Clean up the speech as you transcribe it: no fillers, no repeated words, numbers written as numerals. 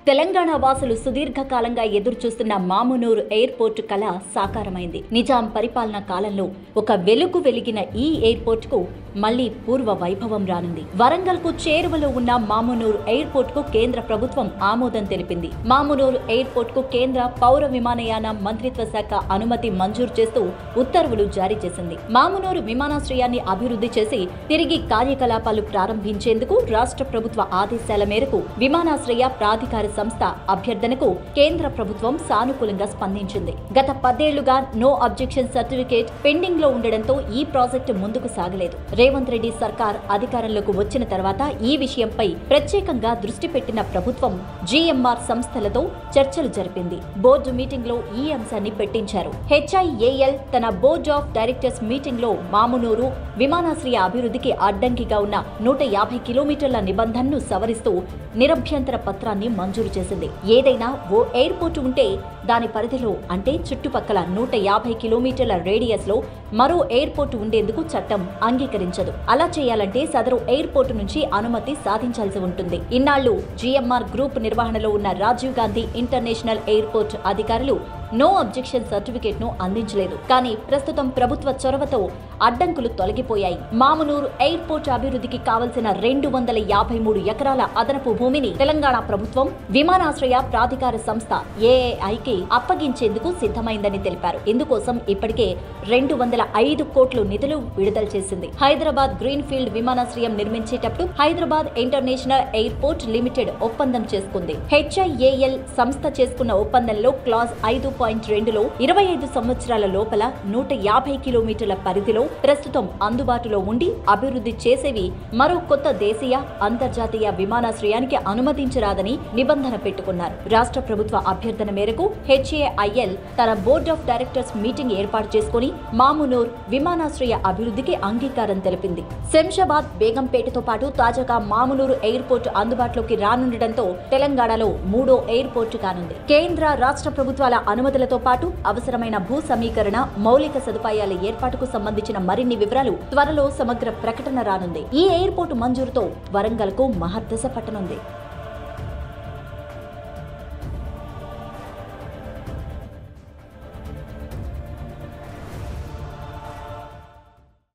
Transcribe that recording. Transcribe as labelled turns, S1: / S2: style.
S1: తెలంగాణ వాసులు సుదీర్ఘకాలంగా ఎదురుచూస్తున్న మామునూరు ఎయిర్పోర్టు కళ సాకారమైంది. నిజాం పరిపాలన కాలంలో ఒక వెలుగు వెలిగిన ఈ ఎయిర్పోర్టుకు మళ్లీ పూర్వ వైభవం రానుంది. వరంగల్ కు చేరువలో ఉన్న మామునూరు ఎయిర్పోర్ట్ కు కేంద్ర ప్రభుత్వం ఆమోదం తెలిపింది. మామునూరు ఎయిర్పోర్ట్ కు కేంద్ర పౌర విమానయాన మంత్రిత్వ శాఖ అనుమతి మంజూరు చేస్తూ ఉత్తర్వులు జారీ చేసింది. మామునూరు విమానాశ్రయాన్ని అభివృద్ధి చేసి తిరిగి కార్యకలాపాలు ప్రారంభించేందుకు రాష్ట్ర ప్రభుత్వ ఆదేశాల మేరకు విమానాశ్రయ ప్రాధికార సంస్థ అభ్యర్థనకు కేంద్ర ప్రభుత్వం సానుకూలంగా స్పందించింది. గత 10 ఏళ్లుగా నో అబ్జెక్షన్ సర్టిఫికేట్ పెండింగ్ లో ఉండడంతో ఈ ప్రాజెక్టు ముందుకు సాగలేదు. రేవంత్ రెడ్డి సర్కార్ అధికారంలోకి వచ్చిన తర్వాత ఈ విషయంపై ప్రత్యేకంగా దృష్టి పెట్టిన ప్రభుత్వం జీఎంఆర్ సంస్థలతో చర్చలు జరిపింది. బోర్డు మీటింగ్ లో ఈ అంశాన్ని పెట్టించారు. హెచ్ఐఏఎల్ తన బోర్డ్ ఆఫ్ డైరెక్టర్స్ మీటింగ్ లో మామునూరు విమానాశ్రయ అభివృద్ధికి అడ్డంకిగా ఉన్న 150 కిలోమీటర్ల నిబంధనను సవరిస్తూ నిరభ్యంతర పత్రాన్ని మంజూరు చేసింది. ఏదైనా ఓ ఎయిర్పోర్టు ఉంటే దాని పరిధిలో అంటే చుట్టుపక్కల 150 కిలోమీటర్ల రేడియస్ లో మరో ఎయిర్పోర్టు ఉండేందుకు చట్టం అంగీకరించదు. అలా చేయాలంటే సదరు ఎయిర్పోర్టు నుంచి అనుమతి సాధించాల్సి ఉంటుంది. ఇన్నాళ్లు జీఎంఆర్ గ్రూప్ నిర్వహణలో ఉన్న రాజీవ్ గాంధీ ఇంటర్నేషనల్ ఎయిర్పోర్ట్ అధికారులు నో అబ్జెక్షన్ సర్టిఫికేట్ ను అందించలేదు. కానీ ప్రస్తుతం ప్రభుత్వ చొరవతో అడ్డంకులు తొలగిపోయాయి. మామునూరు ఎయిర్పోర్ట్ అభివృద్ధికి కావలసిన 253 ఎకరాల అదనపు భూమిని తెలంగాణ ప్రభుత్వం విమానాశ్రయ ప్రాధికార సంస్థ ఏఏఐకి అప్పగించేందుకు సిద్ధమైందని తెలిపారు. ఇందుకోసం ఇప్పటికే 205 కోట్లు నిధులు విడుదల చేసింది. హైదరాబాద్ గ్రీన్ ఫీల్డ్ విమానాశ్రయం నిర్మించేటప్పుడు హైదరాబాద్ ఇంటర్నేషనల్ ఎయిర్పోర్ట్ లిమిటెడ్ ఒప్పందం చేసుకుంది. హెచ్ఐఏఎల్ సంస్థ చేసుకున్న ఒప్పందంలో క్లాజ్ 5.2లో 25 సంవత్సరాల లోపల 150 కిలోమీటర్ల పరిధిలో ప్రస్తుతం అందుబాటులో ఉండి అభివృద్ధి చేసేవి మరో కొత్త దేశీయ అంతర్జాతీయ విమానాశ్రయానికి అనుమతించరాదని నిబంధన పెట్టుకున్నారు. రాష్ట్ర ప్రభుత్వ అభ్యర్థన మేరకు హెచ్ఏఐఎల్ తన బోర్డ్ ఆఫ్ డైరెక్టర్స్ మీటింగ్ ఏర్పాటు చేసుకుని మామునూర్ విమానాశ్రయ అభివృద్ధికి అంగీకారం తెలిపింది. శంషాబాద్ బేగంపేటతో పాటు తాజాగా మామునూరు ఎయిర్పోర్ట్ అందుబాటులోకి రానుండటంతో తెలంగాణలో 3వ ఎయిర్పోర్టు కానుంది. కేంద్ర రాష్ట్ర ప్రభుత్వాల అనుమతులతో పాటు అవసరమైన భూ సమీకరణ, మౌలిక సదుపాయాల ఏర్పాటుకు సంబంధించిన మరిన్ని వివరాలు త్వరలో సమగ్ర ప్రకటన రానుంది. ఈ ఎయిర్పోర్టు మంజూరుతో వరంగల్ కు మహద్దశ పట్టనుంది.